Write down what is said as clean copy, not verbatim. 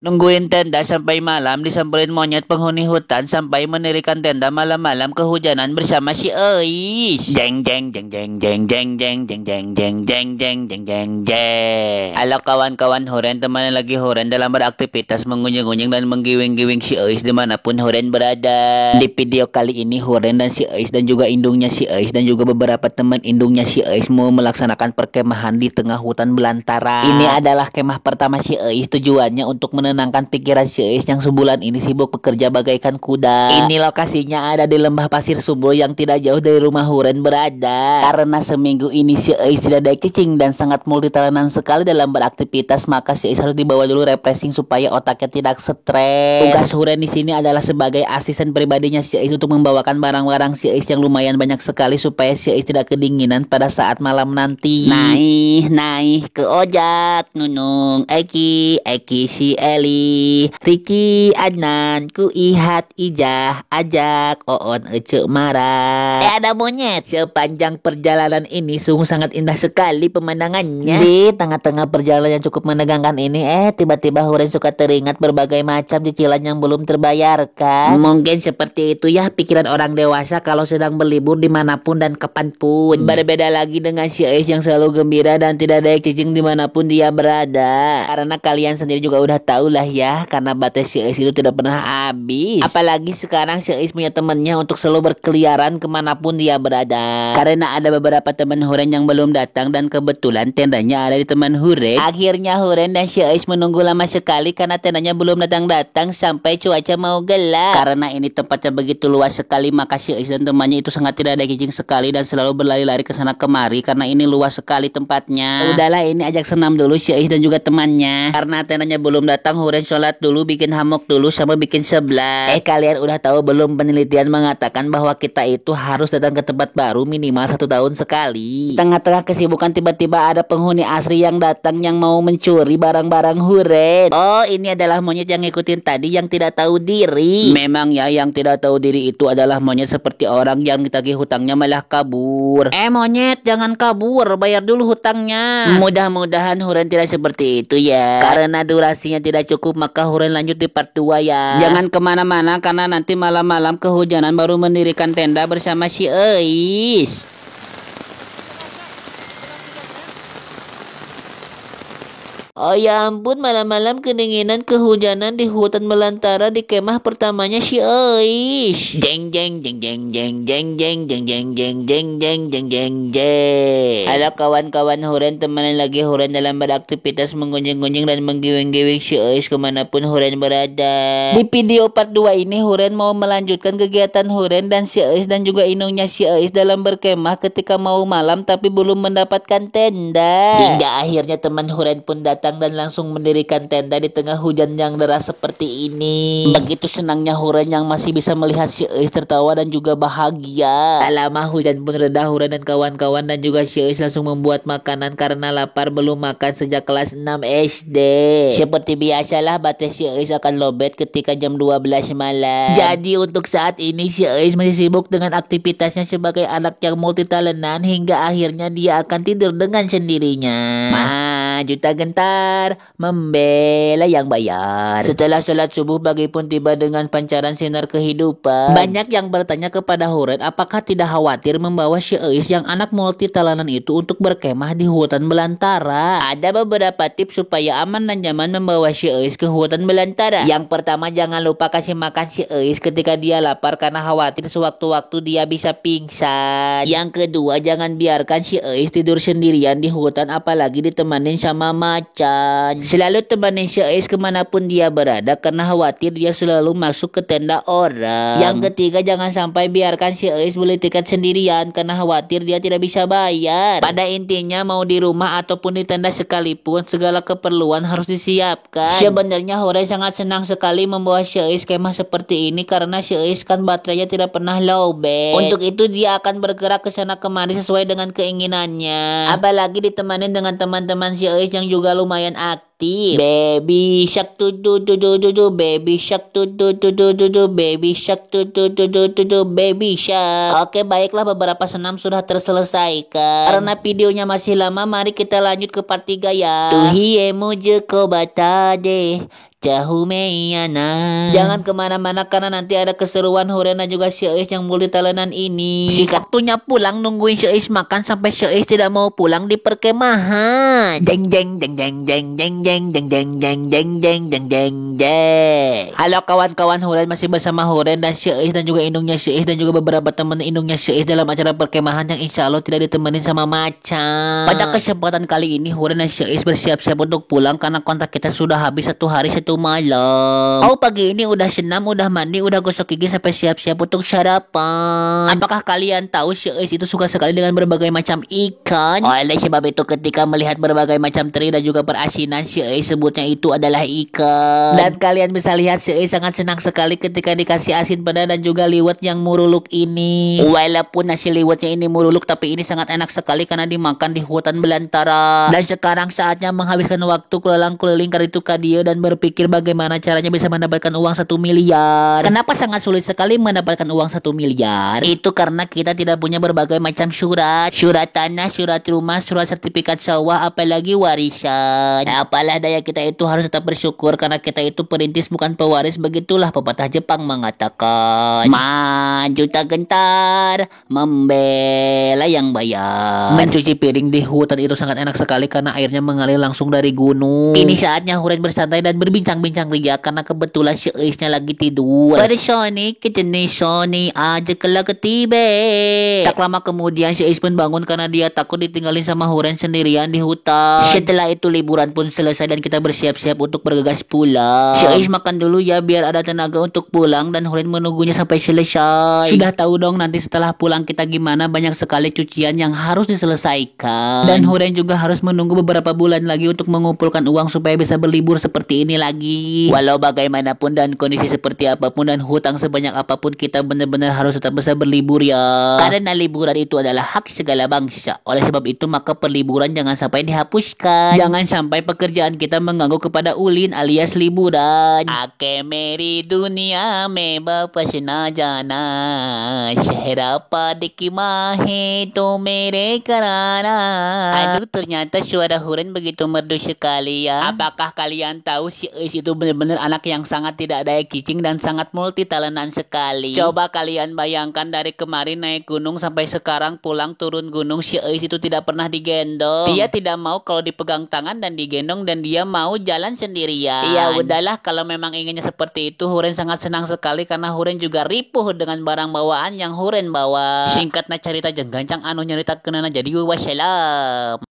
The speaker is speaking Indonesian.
Nungguin tenda sampai malam, disamperin monyet penghuni hutan sampai mendirikan tenda malam-malam kehujanan bersama si Eis. Jeng jeng jeng jeng jeng jeng jeng jeng jeng jeng jeng jeng jeng jeng jeng. Halo kawan-kawan Huren, teman lagi Huren dalam beraktivitas mengunjung-unjung dan menggiwing-giwing si Eis dimanapun Huren berada. Di video kali ini Huren dan si Eis dan juga indungnya si Eis dan juga beberapa teman indungnya si Eis mau melaksanakan perkemahan di tengah hutan belantara. Ini adalah kemah pertama si Eis, tujuannya untuk menenangkan pikiran si Eis yang sebulan ini sibuk bekerja bagaikan kuda. Ini lokasinya ada di lembah pasir subur yang tidak jauh dari rumah Huren berada. Karena seminggu ini si Eis tidak ada cicing dan sangat multitalentan sekali dalam beraktivitas, maka si Eis harus dibawa dulu refreshing supaya otaknya tidak stres. Tugas Huren di sini adalah sebagai asisten pribadinya si Eis untuk membawakan barang-barang si Eis yang lumayan banyak sekali supaya si Eis tidak kedinginan pada saat malam nanti. Naik ke ojak, Nunung, Eki si Eli, Riki, Adnan, ku Ihat, Ijah, Ajak, Oon, Ece, Mara. Ada monyet. Sepanjang perjalanan ini sungguh sangat indah sekali pemandangannya. Di tengah-tengah perjalanan yang cukup menegangkan ini, tiba-tiba Huren suka teringat berbagai macam cicilan yang belum terbayarkan. Mungkin seperti itu ya pikiran orang dewasa kalau sedang berlibur dimanapun dan kapanpun. Berbeda lagi dengan si Eis yang selalu gembira dan tidak ada cicing dimanapun dia berada. Karena kalian sendiri juga udah tahu lah ya, karena batas si Eis itu tidak pernah habis. Apalagi sekarang si Eis punya temennya untuk selalu berkeliaran kemanapun dia berada. Karena ada beberapa teman Huren yang belum datang dan kebetulan tendanya ada di teman Huren. Akhirnya Huren dan si Eis menunggu lama sekali karena tendanya belum datang-datang sampai cuaca mau gelap. Karena ini tempatnya begitu luas sekali, maka si Eis dan temannya itu sangat tidak ada cicing sekali dan selalu berlari-lari ke sana kemari karena ini luas sekali tempatnya. Udahlah, ini ajak senam dulu si Eis dan juga temannya. Karena tendanya belum datang, Huren sholat dulu, bikin hammock dulu sama bikin seblak. Kalian udah tahu belum, penelitian mengatakan bahwa kita itu harus datang ke tempat baru minimal 1 tahun sekali. Tengah-tengah kesibukan tiba-tiba ada penghuni asri yang datang yang mau mencuri barang-barang Huren. Oh, ini adalah monyet yang ngikutin tadi yang tidak tahu diri. Memang ya, yang tidak tahu diri itu adalah monyet seperti orang yang ditagih hutangnya malah kabur. Monyet, jangan kabur, bayar dulu hutangnya. Mudah-mudahan Huren tidak seperti itu ya. Karena durasinya tidak cukup, maka Huren lanjut di part 2 ya. Jangan kemana-mana karena nanti malam-malam kehujanan baru mendirikan tenda bersama si Eis. Oh ya ampun, malam-malam kedinginan kehujanan di hutan belantara di kemah pertamanya si Eis. Jeng jeng jeng jeng jeng jeng jeng jeng jeng jeng jeng jeng jeng jeng jeng. Halo kawan-kawan Huren, teman lagi Huren dalam beraktivitas mengunjung-unjung dan menggiwing-giwing si Eis kemanapun Huren berada. Di video part 2 ini Huren mau melanjutkan kegiatan Huren dan si Eis dan juga inungnya si Eis dalam berkemah ketika mau malam tapi belum mendapatkan tenda. Hingga akhirnya teman Huren pun datang dan langsung mendirikan tenda di tengah hujan yang deras seperti ini. Begitu senangnya Huren yang masih bisa melihat si Eis tertawa dan juga bahagia. Tak lama hujan pun reda, Huren dan kawan-kawan dan juga si Eis langsung membuat makanan karena lapar, belum makan sejak kelas 6 SD. Seperti biasalah batas si Eis akan lobet ketika jam 12 malam. Jadi untuk saat ini si Eis masih sibuk dengan aktivitasnya sebagai anak yang multitalentan hingga akhirnya dia akan tidur dengan sendirinya. Juta gentar membela yang bayar. Setelah sholat subuh pagi pun tiba dengan pancaran sinar kehidupan. Banyak yang bertanya kepada Huren apakah tidak khawatir membawa si Eis yang anak multitalentan itu untuk berkemah di hutan belantara. Ada beberapa tips supaya aman dan nyaman membawa si Eis ke hutan belantara. Yang pertama, jangan lupa kasih makan si Eis ketika dia lapar karena khawatir sewaktu-waktu dia bisa pingsan. Yang kedua, jangan biarkan si Eis tidur sendirian di hutan apalagi ditemanin sama macan. Selalu temani si Eis kemanapun dia berada karena khawatir dia selalu masuk ke tenda orang. Yang ketiga, jangan sampai biarkan si Eis beli tiket sendirian karena khawatir dia tidak bisa bayar. Pada intinya mau di rumah ataupun di tenda sekalipun segala keperluan harus disiapkan. Sebenarnya Huren sangat senang sekali membawa si Eis kemah seperti ini karena si Eis kan baterainya tidak pernah lowbat. Untuk itu dia akan bergerak ke sana kemari sesuai dengan keinginannya. Apalagi ditemani dengan teman-teman si Eis yang juga lumayan aktif. Baby shark baby shark baby shark baby shark. Oke, baiklah, beberapa senam sudah terselesaikan. Karena videonya masih lama, mari kita lanjut ke part 3 ya. Tuhiye mujhe ko bata de Jahu meyana. Jangan kemana-mana karena nanti ada keseruan Huren dan juga Syais yang multi talentan ini. Si waktunya pulang nungguin Syais makan sampai Syais tidak mau pulang di perkemahan. Jeng jeng jeng jeng jeng jeng jeng jeng jeng jeng jeng jeng jeng jeng jeng. Halo kawan-kawan, Huren masih bersama Huren dan Syais dan juga indungnya Syais dan juga beberapa teman indungnya Syais dalam acara perkemahan yang insya Allah tidak ditemenin sama macan. Pada kesempatan kali ini Huren dan Syais bersiap-siap untuk pulang karena kontrak kita sudah habis 1 hari 1 malam. Oh, pagi ini udah senam, udah mandi, udah gosok gigi sampai siap-siap untuk sarapan. Apakah kalian tahu Syais itu suka sekali dengan berbagai macam ikan? Oleh sebab itu ketika melihat berbagai macam teri dan juga perasinan, Syais sebutnya itu adalah ikan. Dan kalian bisa lihat Syais sangat senang sekali ketika dikasih asin pedas dan juga liwet yang muruluk ini. Walaupun nasi liwetnya ini muruluk, tapi ini sangat enak sekali karena dimakan di hutan belantara. Dan sekarang saatnya menghabiskan waktu keliling-keliling karitu kadia dan berpikir bagaimana caranya bisa mendapatkan uang 1 miliar. Kenapa sangat sulit sekali mendapatkan uang 1 miliar? Itu karena kita tidak punya berbagai macam surat. Surat tanah, surat rumah, surat sertifikat sawah, apalagi warisan. Apalah daya, kita itu harus tetap bersyukur karena kita itu perintis bukan pewaris. Begitulah pepatah Jepang mengatakan. Maju tak gentar, membela yang bayar. Mencuci piring di hutan itu sangat enak sekali karena airnya mengalir langsung dari gunung. Ini saatnya Huren bersantai dan berbincang-bincang ria karena kebetulan Syaisnya lagi tidur. Pada Sony, kita nih Sony aja kelak ketibe. Tak lama kemudian Syais pun bangun karena dia takut ditinggalin sama Huren sendirian di hutan. Setelah itu liburan pun selesai dan kita bersiap-siap untuk bergegas pulang. Syais makan dulu ya biar ada tenaga untuk pulang dan Huren menunggunya sampai selesai. Sudah tahu dong nanti setelah pulang kita gimana, banyak sekali cucian yang harus diselesaikan. Dan Huren juga harus menunggu beberapa bulan lagi untuk mengumpulkan uang supaya bisa berlibur seperti ini lagi. Walau bagaimanapun dan kondisi seperti apapun dan hutang sebanyak apapun, kita benar-benar harus tetap bisa berlibur ya. Karena liburan itu adalah hak segala bangsa. Oleh sebab itu maka perliburan jangan sampai dihapuskan. Jangan sampai pekerjaan kita mengganggu kepada ulin alias liburan. Ake meri dunia me bapas na jana, syahra dikimahe to mere karana. Aduh, ternyata suara Huren begitu merdu sekali ya. Apakah kalian tahu Syais itu benar-benar anak yang sangat tidak daya kicing dan sangat multi talentan sekali. Coba kalian bayangkan dari kemarin naik gunung sampai sekarang pulang turun gunung, Syais itu tidak pernah digendong. Dia tidak mau kalau dipegang tangan dan digendong dan dia mau jalan sendirian. Ya udahlah, kalau memang inginnya seperti itu, Huren sangat senang sekali karena Huren juga ripuh dengan barang bawaan yang Huren bawa. Singkatnya cerita jeng gancang anu nyerita kenana jadi wassalam.